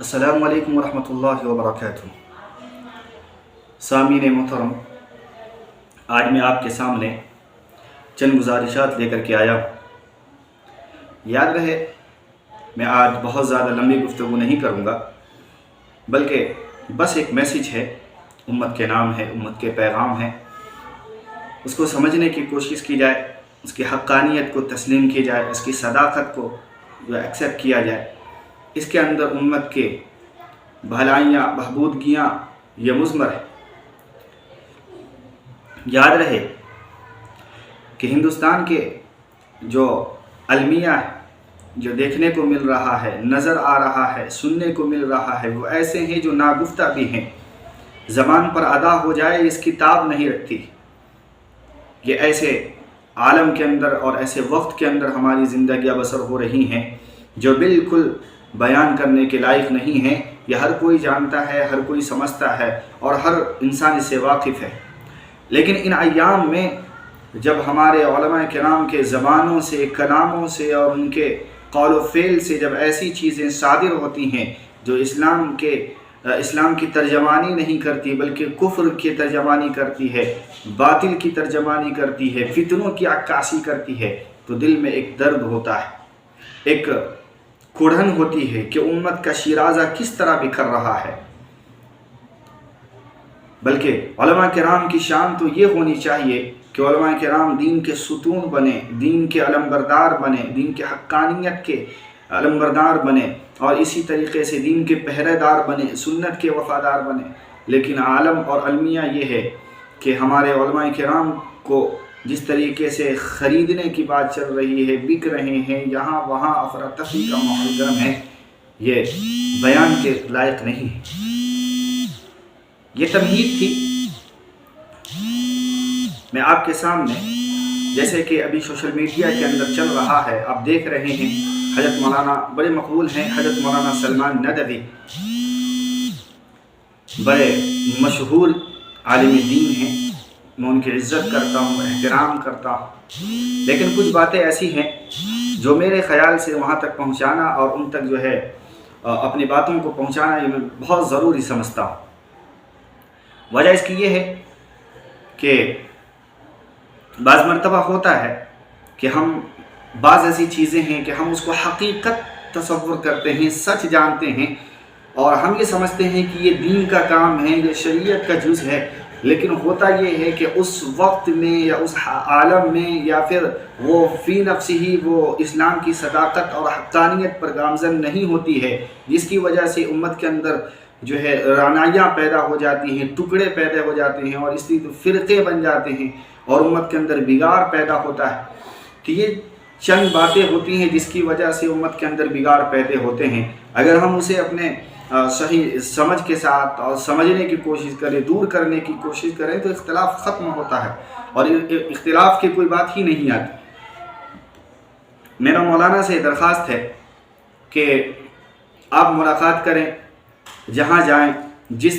السلام علیکم ورحمۃ اللہ وبرکاتہ۔ سامعین محترم، آج میں آپ کے سامنے چند گزارشات لے کر کے آیا ہوں۔ یاد رہے، میں آج بہت زیادہ لمبی گفتگو نہیں کروں گا، بلکہ بس ایک میسیج ہے، امت کے نام ہے، امت کے پیغام ہے، اس کو سمجھنے کی کوشش کی جائے، اس کی حقانیت کو تسلیم کی جائے، اس کی صداقت کو ایکسیپٹ کیا جائے۔ اس کے اندر امت کے بھلائیاں، بہبودگیاں یہ مضمر ہے۔ یاد رہے کہ ہندوستان کے جو المیہ ہے، جو دیکھنے کو مل رہا ہے، نظر آ رہا ہے، سننے کو مل رہا ہے، وہ ایسے ہیں جو ناگفتہ بھی ہیں، زبان پر ادا ہو جائے اس کی تاب نہیں رکھتی۔ یہ ایسے عالم کے اندر اور ایسے وقت کے اندر ہماری زندگیاں بسر ہو رہی ہیں جو بالکل بیان کرنے کے لائق نہیں ہیں۔ یہ ہر کوئی جانتا ہے، ہر کوئی سمجھتا ہے اور ہر انسان اس سے واقف ہے، لیکن ان ایام میں جب ہمارے علماء کرام کے زبانوں سے، کلاموں سے اور ان کے قول و فعل سے جب ایسی چیزیں صادر ہوتی ہیں جو اسلام کی ترجمانی نہیں کرتی بلکہ کفر کی ترجمانی کرتی ہے، باطل کی ترجمانی کرتی ہے، فتنوں کی عکاسی کرتی ہے، تو دل میں ایک درد ہوتا ہے، ایک کڑھن ہوتی ہے کہ امت کا شیرازہ کس طرح بکھر رہا ہے۔ بلکہ علماء کرام کی شان تو یہ ہونی چاہیے کہ علماء کرام دین کے ستون بنے، دین کے علمبردار بنے، دین کے حقانیت کے علمبردار بنے اور اسی طریقے سے دین کے پہرے دار بنے، سنت کے وفادار بنے۔ لیکن عالم اور المیہ یہ ہے کہ ہمارے علماء کرام کو جس طریقے سے خریدنے کی بات چل رہی ہے، بک رہے ہیں، یہاں وہاں افراتفری کا ماحول گرم ہے، یہ بیان کے لائق نہیں ہے۔ یہ تمہید تھی۔ میں آپ کے سامنے، جیسے کہ ابھی سوشل میڈیا کے اندر چل رہا ہے، آپ دیکھ رہے ہیں، حضرت مولانا بڑے مقبول ہیں، حضرت مولانا سلمان ندوی بڑے مشہور عالم دین ہیں، میں ان کی عزت کرتا ہوں، احترام کرتا ہوں، لیکن کچھ باتیں ایسی ہیں جو میرے خیال سے وہاں تک پہنچانا اور ان تک جو ہے اپنی باتوں کو پہنچانا یہ میں بہت ضروری سمجھتا ہوں۔ وجہ اس کی یہ ہے کہ بعض مرتبہ ہوتا ہے کہ ہم بعض ایسی چیزیں ہیں کہ ہم اس کو حقیقت تصور کرتے ہیں، سچ جانتے ہیں اور ہم یہ سمجھتے ہیں کہ یہ دین کا کام ہے، یہ شریعت کا جز ہے، لیکن ہوتا یہ ہے کہ اس وقت میں یا اس عالم میں یا پھر وہ فی نفسی ہی وہ اسلام کی صداقت اور حقانیت پر گامزن نہیں ہوتی ہے، جس کی وجہ سے امت کے اندر جو ہے رعنائیاں پیدا ہو جاتی ہیں، ٹکڑے پیدا ہو جاتے ہیں اور اس لیے فرقے بن جاتے ہیں اور امت کے اندر بگاڑ پیدا ہوتا ہے۔ تو یہ چند باتیں ہوتی ہیں جس کی وجہ سے امت کے اندر بگاڑ پیدا ہوتے ہیں۔ اگر ہم اسے اپنے صحیح سمجھ کے ساتھ اور سمجھنے کی کوشش کریں، دور کرنے کی کوشش کریں تو اختلاف ختم ہوتا ہے اور اختلاف کی کوئی بات ہی نہیں آتی۔ میرا مولانا سے درخواست ہے کہ آپ ملاقات کریں، جہاں جائیں، جس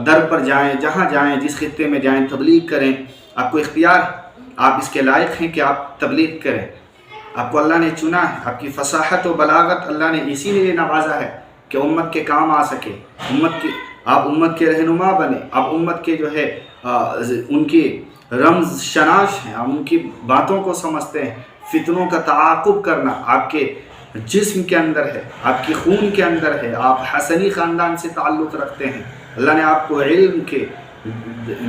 در پر جائیں، جہاں جائیں، جس خطے میں جائیں، تبلیغ کریں۔ آپ کو اختیار ہے، آپ اس کے لائق ہیں کہ آپ تبلیغ کریں۔ آپ کو اللہ نے چنا ہے، آپ کی فصاحت و بلاغت اللہ نے اسی لیے نوازا ہے کہ امت کے کام آ سکے، آپ امت کے رہنما بنے، آپ امت کے جو ہے ان کی رمز شناس ہیں، آپ ان کی باتوں کو سمجھتے ہیں۔ فتنوں کا تعاقب کرنا آپ کے جسم کے اندر ہے، آپ کی خون کے اندر ہے، آپ حسنی خاندان سے تعلق رکھتے ہیں۔ اللہ نے آپ کو علم کے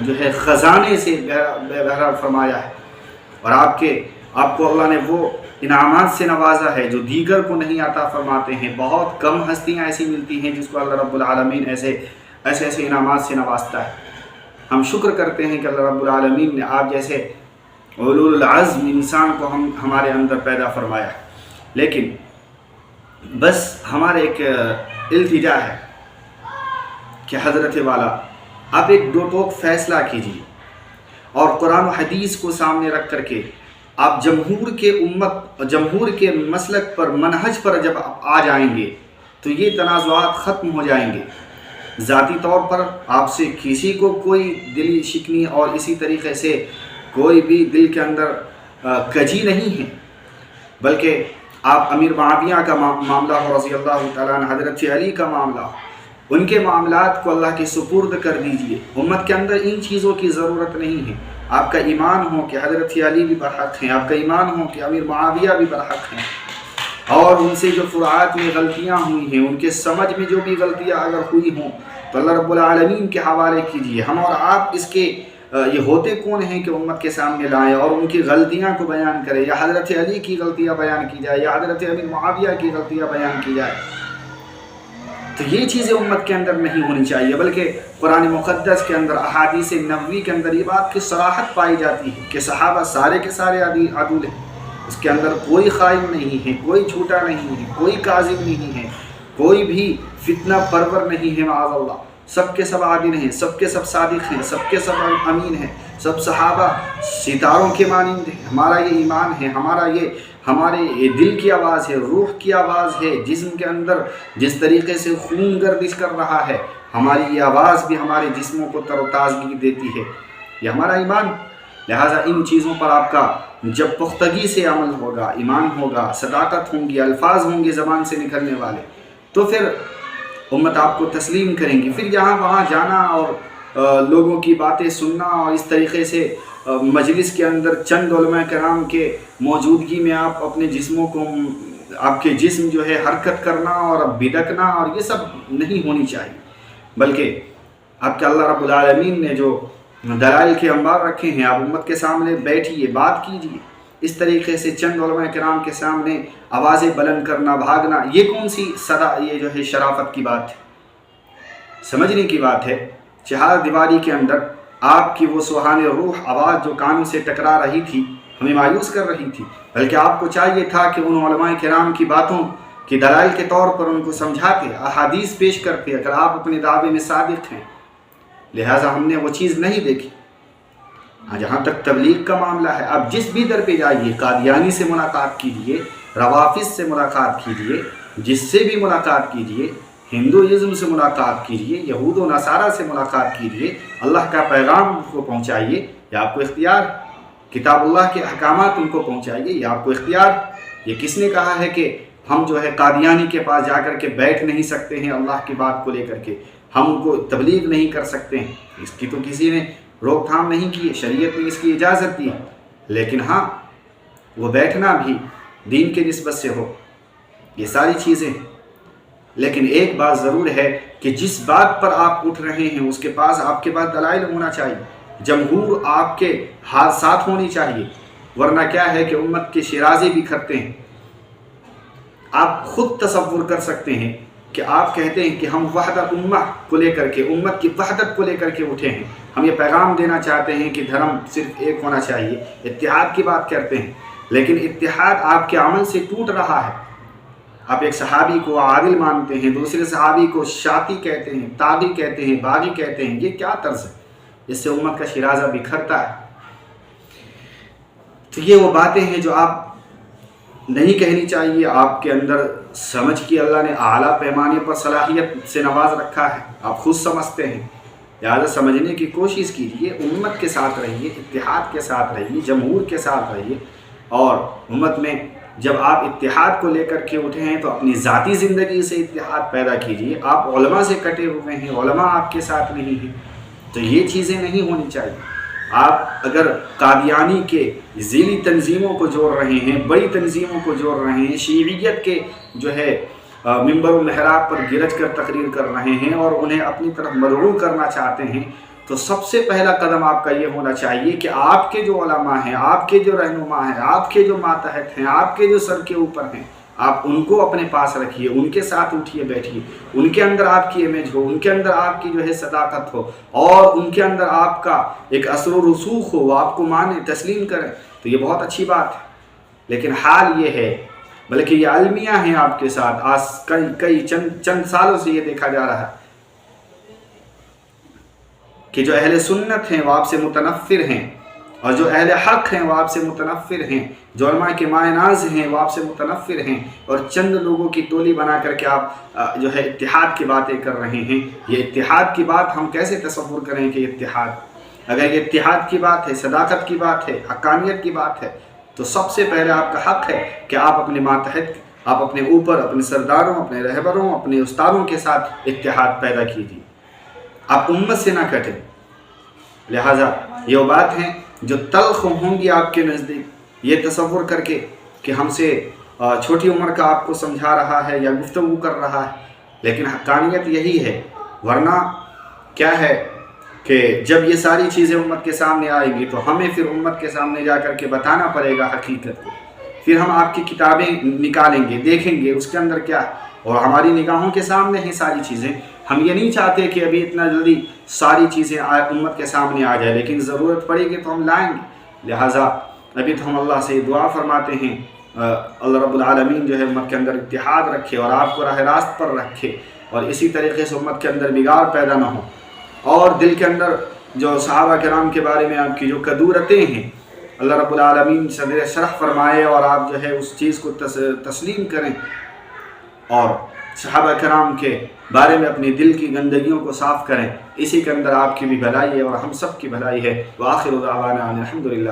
جو ہے خزانے سے بہرا فرمایا ہے اور آپ کو اللہ نے وہ انعامات سے نوازا ہے جو دیگر کو نہیں عطا فرماتے ہیں۔ بہت کم ہستیاں ایسی ملتی ہیں جس کو اللہ رب العالمین ایسے انعامات سے نوازتا ہے۔ ہم شکر کرتے ہیں کہ اللہ رب العالمین نے آپ جیسے اولو العزم انسان کو ہمارے اندر پیدا فرمایا ہے، لیکن بس ہمارے ایک التجا ہے کہ حضرت والا آپ ایک دو ٹوک فیصلہ کیجیے اور قرآن و حدیث کو سامنے رکھ کر کے آپ جمہور کے مسلک پر، منہج پر جب آ جائیں گے تو یہ تنازعات ختم ہو جائیں گے۔ ذاتی طور پر آپ سے کسی کو کوئی دلی شکنی اور اسی طریقے سے کوئی بھی دل کے اندر کجی نہیں ہے، بلکہ آپ امیر معاویہ کا معاملہ ہو رضی اللہ تعالیٰ عنہ، حضرت علی کا معاملہ ہو، ان کے معاملات کو اللہ کے سپرد کر دیجئے۔ امت کے اندر ان چیزوں کی ضرورت نہیں ہے۔ آپ کا ایمان ہو کہ حضرت علی بھی برحق ہیں، آپ کا ایمان ہو کہ امیر معاویہ بھی برحق ہیں، اور ان سے جو فروعات میں غلطیاں ہوئی ہیں، ان کے سمجھ میں جو بھی غلطیاں اگر ہوئی ہوں تو اللہ رب العالمین کے حوالے کیجیے۔ ہم اور آپ اس کے یہ ہوتے کون ہیں کہ امت کے سامنے لائیں اور ان کی غلطیاں کو بیان کریں، یا حضرت علی کی غلطیاں بیان کی جائے یا حضرت امیر معاویہ کی غلطیاں بیان کی جائے۔ تو یہ چیزیں امت کے اندر نہیں ہونی چاہیے، بلکہ قرآن مقدس کے اندر، احادیث نبوی کے اندر یہ بات کی صراحت پائی جاتی ہے کہ صحابہ سارے کے سارے عدول ہیں، اس کے اندر کوئی خائن نہیں ہے، کوئی جھوٹا نہیں ہے، کوئی کاذب نہیں ہے، کوئی بھی فتنہ پرور نہیں ہے معاذ اللہ، سب کے سب عادل ہیں، سب کے سب صادق ہیں، سب کے سب امین ہیں، سب صحابہ ستاروں کے مانند ہیں۔ ہمارا یہ ایمان ہے، ہمارے یہ دل کی آواز ہے، روح کی آواز ہے، جسم کے اندر جس طریقے سے خون گردش کر رہا ہے، ہماری یہ آواز بھی ہمارے جسموں کو تر و تازگی دیتی ہے، یہ ہمارا ایمان۔ لہٰذا ان چیزوں پر آپ کا جب پختگی سے عمل ہوگا، ایمان ہوگا، صداقت ہوں گی، الفاظ ہوں گے زبان سے نکلنے والے، تو پھر امت آپ کو تسلیم کریں گی۔ پھر یہاں وہاں جانا اور لوگوں کی باتیں سننا اور اس طریقے سے مجلس کے اندر چند علماء کرام کے موجودگی میں آپ اپنے جسموں کو، آپ کے جسم جو ہے حرکت کرنا اور بدکنا، اور یہ سب نہیں ہونی چاہیے، بلکہ آپ کے اللہ رب العالمین نے جو دلائل کے انبار رکھے ہیں، آپ امت کے سامنے بیٹھیے، بات کیجیے۔ اس طریقے سے چند علماء کرام کے سامنے آوازیں بلند کرنا، بھاگنا، یہ کون سی یہ جو ہے شرافت کی بات ہے، سمجھنے کی بات ہے۔ چہار دیواری کے اندر آپ کی وہ سبحان روح آواز جو کانوں سے ٹکرا رہی تھی، ہمیں مایوس کر رہی تھی، بلکہ آپ کو چاہیے تھا کہ ان علماء کرام کی باتوں کی دلائل کے طور پر ان کو سمجھاتے، احادیث پیش کرتے، اگر آپ اپنے دعوے میں صادق ہیں۔ لہٰذا ہم نے وہ چیز نہیں دیکھی۔ جہاں تک تبلیغ کا معاملہ ہے، آپ جس بھی در پہ جائیے، قادیانی سے ملاقات کیجیے، روافظ سے ملاقات کیجیے، جس سے بھی ملاقات کیجیے، ہندوازم سے ملاقات کیجیے، یہود و نصارہ سے ملاقات کیجیے، اللہ کا پیغام کو پہنچائیے، یہ آپ کو اختیار، کتاب اللہ کے احکامات ان کو پہنچائیے، یہ آپ کو اختیار۔ یہ کس نے کہا ہے کہ ہم جو ہے قادیانی کے پاس جا کر کے بیٹھ نہیں سکتے ہیں اللہ کی بات کو لے کر کے، ہم ان کو تبلیغ نہیں کر سکتے ہیں؟ اس کی تو کسی نے روک تھام نہیں کی ہے، شریعت نے اس کی اجازت دی، لیکن ہاں وہ بیٹھنا بھی دین کے نسبت سے ہو، یہ ساری چیزیں۔ لیکن ایک بات ضرور ہے کہ جس بات پر آپ اٹھ رہے ہیں اس کے پاس آپ کے پاس دلائل ہونا چاہیے، جمہور آپ کے ہاتھ ساتھ ہونی چاہیے، ورنہ کیا ہے کہ امت کے شیرازے بکھرتے ہیں۔ آپ خود تصور کر سکتے ہیں کہ آپ کہتے ہیں کہ ہم وحدت امہ کو لے کر کے، امت کی وحدت کو لے کر کے اٹھے ہیں، ہم یہ پیغام دینا چاہتے ہیں کہ دھرم صرف ایک ہونا چاہیے، اتحاد کی بات کرتے ہیں، لیکن اتحاد آپ کے عمل سے ٹوٹ رہا ہے۔ آپ ایک صحابی کو عادل مانتے ہیں، دوسرے صحابی کو شاطی کہتے ہیں، طاغی کہتے ہیں، باغی کہتے ہیں، یہ کیا طرز ہے؟ اس سے امت کا شیرازہ بکھرتا ہے۔ تو یہ وہ باتیں ہیں جو آپ نہیں کہنی چاہیے۔ آپ کے اندر سمجھ کی اللہ نے اعلیٰ پیمانے پر صلاحیت سے نواز رکھا ہے، آپ خود سمجھتے ہیں، لہٰذا سمجھنے کی کوشش کیجیے، امت کے ساتھ رہیے، اتحاد کے ساتھ رہیے، جمہور کے ساتھ رہیے، اور امت میں جب آپ اتحاد کو لے کر کے اٹھے ہیں تو اپنی ذاتی زندگی سے اتحاد پیدا کیجیے۔ آپ علماء سے کٹے ہوئے ہیں، علماء آپ کے ساتھ نہیں ہیں، تو یہ چیزیں نہیں ہونی چاہیے۔ آپ اگر قادیانی کے ذیلی تنظیموں کو جوڑ رہے ہیں، بڑی تنظیموں کو جوڑ رہے ہیں، شیعیت کے جو ہے ممبر و محراب پر گرج کر تقریر کر رہے ہیں اور انہیں اپنی طرف مدعو کرنا چاہتے ہیں، تو سب سے پہلا قدم آپ کا یہ ہونا چاہیے کہ آپ کے جو علماء ہیں، آپ کے جو رہنما ہیں، آپ کے جو ماتحت ہیں، آپ کے جو سر کے اوپر ہیں، آپ ان کو اپنے پاس رکھیے، ان کے ساتھ اٹھیے بیٹھیے، ان کے اندر آپ کی امیج ہو، ان کے اندر آپ کی جو ہے صداقت ہو، اور ان کے اندر آپ کا ایک اثر و رسوخ ہو، وہ آپ کو مانیں، تسلیم کریں، تو یہ بہت اچھی بات ہے۔ لیکن حال یہ ہے، بلکہ یہ المیہ ہیں آپ کے ساتھ، آج چند سالوں سے یہ دیکھا جا رہا ہے کہ جو اہل سنت ہیں وہ آپ سے متنفر ہیں، اور جو اہل حق ہیں وہ آپ سے متنفر ہیں، جو علماء کے مائے ناز ہیں وہ آپ سے متنفر ہیں، اور چند لوگوں کی ٹولی بنا کر کے آپ جو ہے اتحاد کی باتیں کر رہے ہیں۔ یہ اتحاد کی بات ہم کیسے تصور کریں کہ اتحاد، اگر یہ اتحاد کی بات ہے، صداقت کی بات ہے، حقانیت کی بات ہے، تو سب سے پہلے آپ کا حق ہے کہ آپ اپنے ماتحت، آپ اپنے اوپر اپنے سرداروں، اپنے رہبروں، اپنے استادوں کے ساتھ اتحاد پیدا کیجیے، آپ امت سے نہ کٹیں۔ لہٰذا یہ بات ہیں جو تلخ ہوں گی آپ کے نزدیک، یہ تصور کر کے کہ ہم سے چھوٹی عمر کا آپ کو سمجھا رہا ہے یا گفتگو کر رہا ہے، لیکن حقانیت یہی ہے۔ ورنہ کیا ہے کہ جب یہ ساری چیزیں امت کے سامنے آئیں گی تو ہمیں پھر امت کے سامنے جا کر کے بتانا پڑے گا حقیقت کو۔ پھر ہم آپ کی کتابیں نکالیں گے، دیکھیں گے اس کے اندر کیا ہے، اور ہماری نگاہوں کے سامنے ہیں ساری چیزیں۔ ہم یہ نہیں چاہتے کہ ابھی اتنا جلدی ساری چیزیں امت کے سامنے آ جائے، لیکن ضرورت پڑے گی تو ہم لائیں گے۔ لہٰذا ابھی تو ہم اللہ سے دعا فرماتے ہیں، اللہ رب العالمین جو ہے امت کے اندر اتحاد رکھے اور آپ کو راہ راست پر رکھے، اور اسی طریقے سے امت کے اندر بگاڑ پیدا نہ ہو، اور دل کے اندر جو صحابہ کرام کے بارے میں آپ کی جو کدورتیں ہیں، اللہ رب العالمین صدر شرح فرمائے اور آپ جو ہے اس چیز کو تسلیم کریں، اور صحابہ کرام کے بارے میں اپنی دل کی گندگیوں کو صاف کریں۔ اسی کے اندر آپ کی بھی بھلائی ہے اور ہم سب کی بھلائی ہے۔ وآخر دعوانا الحمدللہ۔